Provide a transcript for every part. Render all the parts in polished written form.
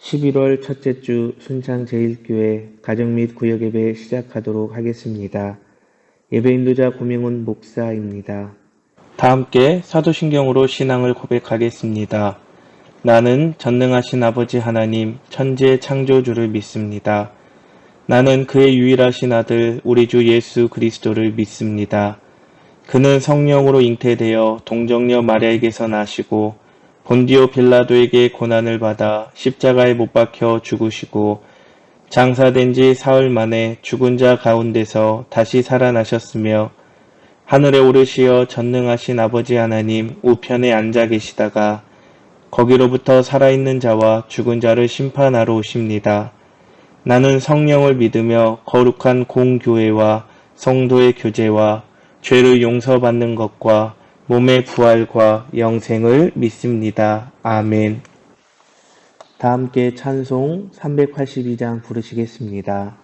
11월 첫째 주 순창 제1교회 가정 및 구역 예배 시작하도록 하겠습니다. 예배 인도자 고명훈 목사입니다. 다 함께 사도신경으로 신앙을 고백하겠습니다. 나는 전능하신 아버지 하나님 천지의 창조주를 믿습니다. 나는 그의 유일하신 아들 우리 주 예수 그리스도를 믿습니다. 그는 성령으로 잉태되어 동정녀 마리아에게서 나시고 본디오 빌라도에게 고난을 받아 십자가에 못 박혀 죽으시고 장사된 지 사흘 만에 죽은 자 가운데서 다시 살아나셨으며 하늘에 오르시어 전능하신 아버지 하나님 우편에 앉아 계시다가 거기로부터 살아있는 자와 죽은 자를 심판하러 오십니다. 나는 성령을 믿으며 거룩한 공교회와 성도의 교제와 죄를 용서받는 것과 몸의 부활과 영생을 믿습니다. 아멘. 다 함께 찬송 382장 부르시겠습니다.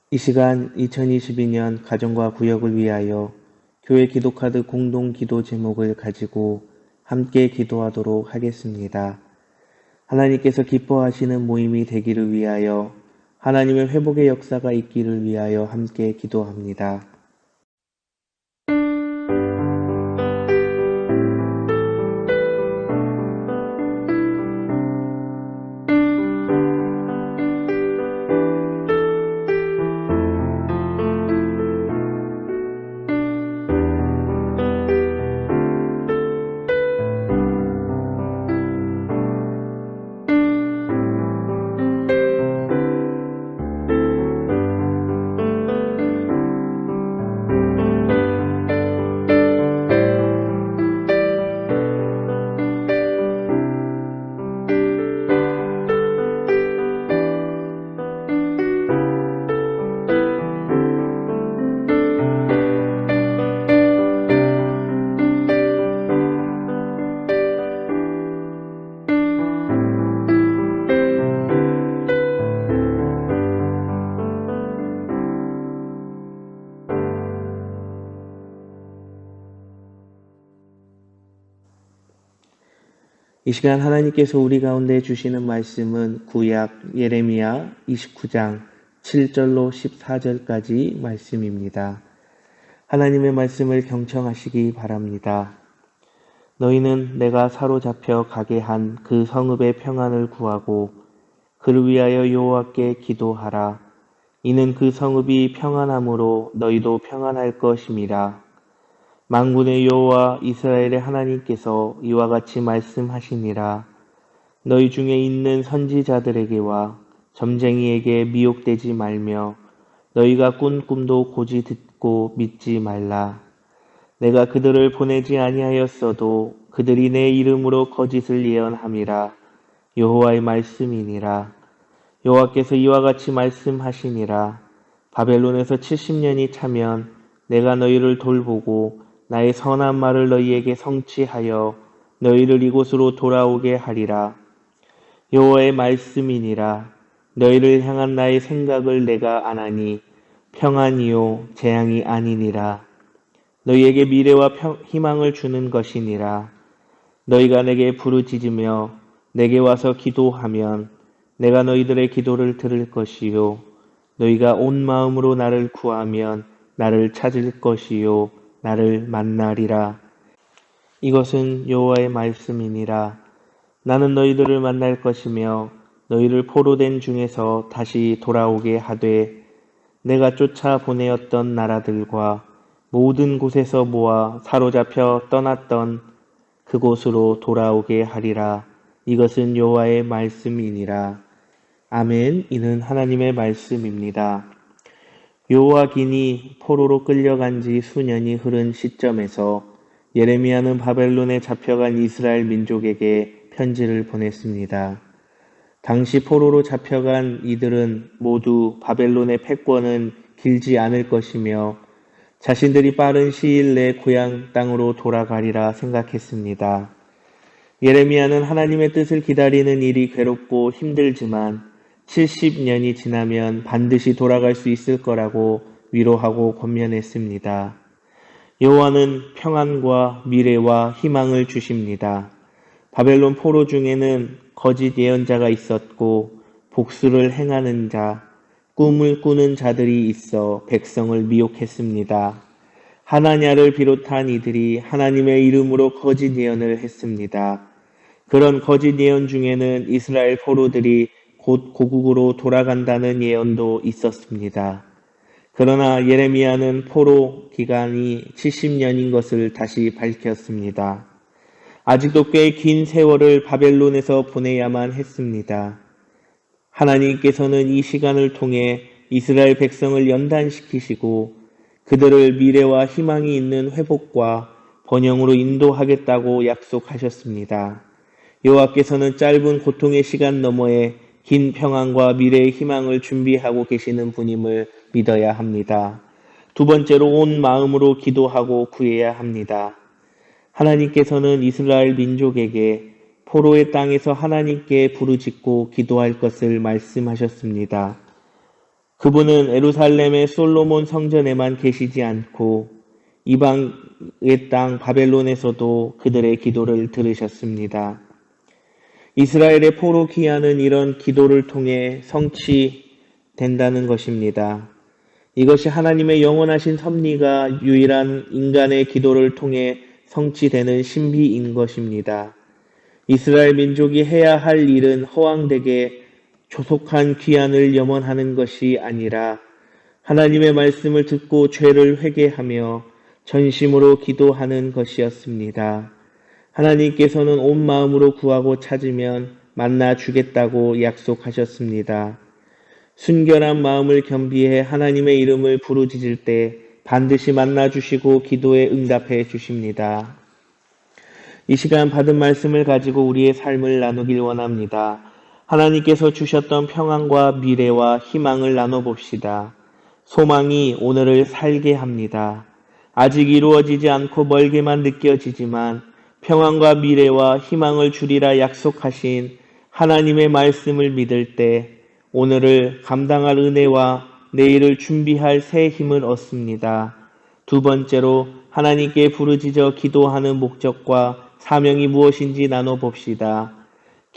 이 시간 2022년 가정과 구역을 위하여 교회 기도카드 공동 기도 제목을 가지고 함께 기도하도록 하겠습니다. 하나님께서 기뻐하시는 모임이 되기를 위하여 하나님의 회복의 역사가 있기를 위하여 함께 기도합니다. 이 시간 하나님께서 우리 가운데 주시는 말씀은 구약 예레미야 29장 7절로 14절까지 말씀입니다. 하나님의 말씀을 경청하시기 바랍니다. 너희는 내가 사로잡혀 가게 한 그 성읍의 평안을 구하고 그를 위하여 여호와께 기도하라. 이는 그 성읍이 평안함으로 너희도 평안할 것임이라. 만군의 여호와 이스라엘의 하나님께서 이와 같이 말씀하시니라. 너희 중에 있는 선지자들에게와 점쟁이에게 미혹되지 말며 너희가 꾼 꿈도 고지 듣고 믿지 말라. 내가 그들을 보내지 아니하였어도 그들이 내 이름으로 거짓을 예언함이라. 여호와의 말씀이니라. 여호와께서 이와 같이 말씀하시니라. 바벨론에서 70년이 차면 내가 너희를 돌보고 나의 선한 말을 너희에게 성취하여 너희를 이곳으로 돌아오게 하리라. 여호와의 말씀이니라. 너희를 향한 나의 생각을 내가 아나니 평안이요 재앙이 아니니라. 너희에게 미래와 희망을 주는 것이니라. 너희가 내게 부르짖으며 내게 와서 기도하면 내가 너희들의 기도를 들을 것이요 너희가 온 마음으로 나를 구하면 나를 찾을 것이요 나를 만나리라. 이것은 여호와의 말씀이니라. 나는 너희들을 만날 것이며 너희를 포로된 중에서 다시 돌아오게 하되 내가 쫓아 보내었던 나라들과 모든 곳에서 모아 사로잡혀 떠났던 그곳으로 돌아오게 하리라. 이것은 여호와의 말씀이니라. 아멘. 이는 하나님의 말씀입니다. 여호와긴이 포로로 끌려간 지 수년이 흐른 시점에서 예레미야는 바벨론에 잡혀간 이스라엘 민족에게 편지를 보냈습니다. 당시 포로로 잡혀간 이들은 모두 바벨론의 패권은 길지 않을 것이며 자신들이 빠른 시일 내 고향 땅으로 돌아가리라 생각했습니다. 예레미야는 하나님의 뜻을 기다리는 일이 괴롭고 힘들지만 70년이 지나면 반드시 돌아갈 수 있을 거라고 위로하고 권면했습니다. 여호와는 평안과 미래와 희망을 주십니다. 바벨론 포로 중에는 거짓 예언자가 있었고 복수를 행하는 자, 꿈을 꾸는 자들이 있어 백성을 미혹했습니다. 하나냐를 비롯한 이들이 하나님의 이름으로 거짓 예언을 했습니다. 그런 거짓 예언 중에는 이스라엘 포로들이 곧 고국으로 돌아간다는 예언도 있었습니다. 그러나 예레미야는 포로 기간이 70년인 것을 다시 밝혔습니다. 아직도 꽤 긴 세월을 바벨론에서 보내야만 했습니다. 하나님께서는 이 시간을 통해 이스라엘 백성을 연단시키시고 그들을 미래와 희망이 있는 회복과 번영으로 인도하겠다고 약속하셨습니다. 여호와께서는 짧은 고통의 시간 너머에 긴 평안과 미래의 희망을 준비하고 계시는 분임을 믿어야 합니다. 두 번째로 온 마음으로 기도하고 구해야 합니다. 하나님께서는 이스라엘 민족에게 포로의 땅에서 하나님께 부르짖고 기도할 것을 말씀하셨습니다. 그분은 예루살렘의 솔로몬 성전에만 계시지 않고 이방의 땅 바벨론에서도 그들의 기도를 들으셨습니다. 이스라엘의 포로 귀환은 이런 기도를 통해 성취된다는 것입니다. 이것이 하나님의 영원하신 섭리가 유일한 인간의 기도를 통해 성취되는 신비인 것입니다. 이스라엘 민족이 해야 할 일은 허황되게 조속한 귀환을 염원하는 것이 아니라 하나님의 말씀을 듣고 죄를 회개하며 전심으로 기도하는 것이었습니다. 하나님께서는 온 마음으로 구하고 찾으면 만나 주겠다고 약속하셨습니다. 순결한 마음을 겸비해 하나님의 이름을 부르짖을 때 반드시 만나 주시고 기도에 응답해 주십니다. 이 시간 받은 말씀을 가지고 우리의 삶을 나누길 원합니다. 하나님께서 주셨던 평안과 미래와 희망을 나눠봅시다. 소망이 오늘을 살게 합니다. 아직 이루어지지 않고 멀게만 느껴지지만 평안과 미래와 희망을 주리라 약속하신 하나님의 말씀을 믿을 때 오늘을 감당할 은혜와 내일을 준비할 새 힘을 얻습니다. 두 번째로 하나님께 부르짖어 기도하는 목적과 사명이 무엇인지 나눠봅시다.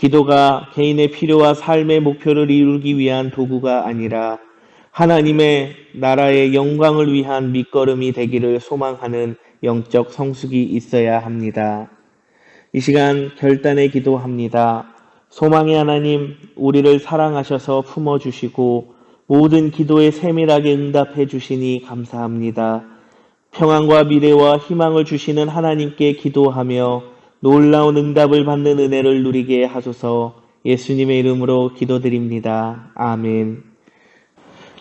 기도가 개인의 필요와 삶의 목표를 이루기 위한 도구가 아니라 하나님의 나라의 영광을 위한 밑거름이 되기를 소망하는 영적 성숙이 있어야 합니다. 이 시간 결단에 기도합니다. 소망의 하나님, 우리를 사랑하셔서 품어주시고 모든 기도에 세밀하게 응답해 주시니 감사합니다. 평안과 미래와 희망을 주시는 하나님께 기도하며 놀라운 응답을 받는 은혜를 누리게 하소서. 예수님의 이름으로 기도드립니다. 아멘.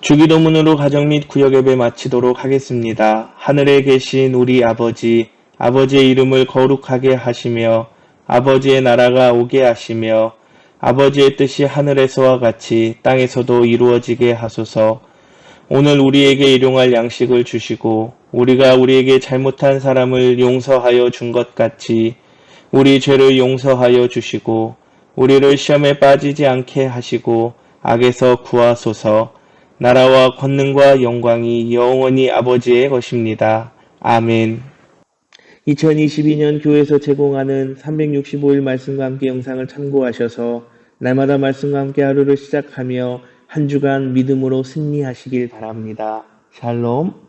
주기도문으로 가정 및 구역 예배 마치도록 하겠습니다. 하늘에 계신 우리 아버지, 아버지의 이름을 거룩하게 하시며 아버지의 나라가 오게 하시며 아버지의 뜻이 하늘에서와 같이 땅에서도 이루어지게 하소서. 오늘 우리에게 일용할 양식을 주시고 우리가 우리에게 잘못한 사람을 용서하여 준 것 같이 우리 죄를 용서하여 주시고 우리를 시험에 빠지지 않게 하시고 악에서 구하소서. 나라와 권능과 영광이 영원히 아버지의 것입니다. 아멘. 2022년 교회에서 제공하는 365일 말씀과 함께 영상을 참고하셔서 날마다 말씀과 함께 하루를 시작하며 한 주간 믿음으로 승리하시길 바랍니다. 샬롬.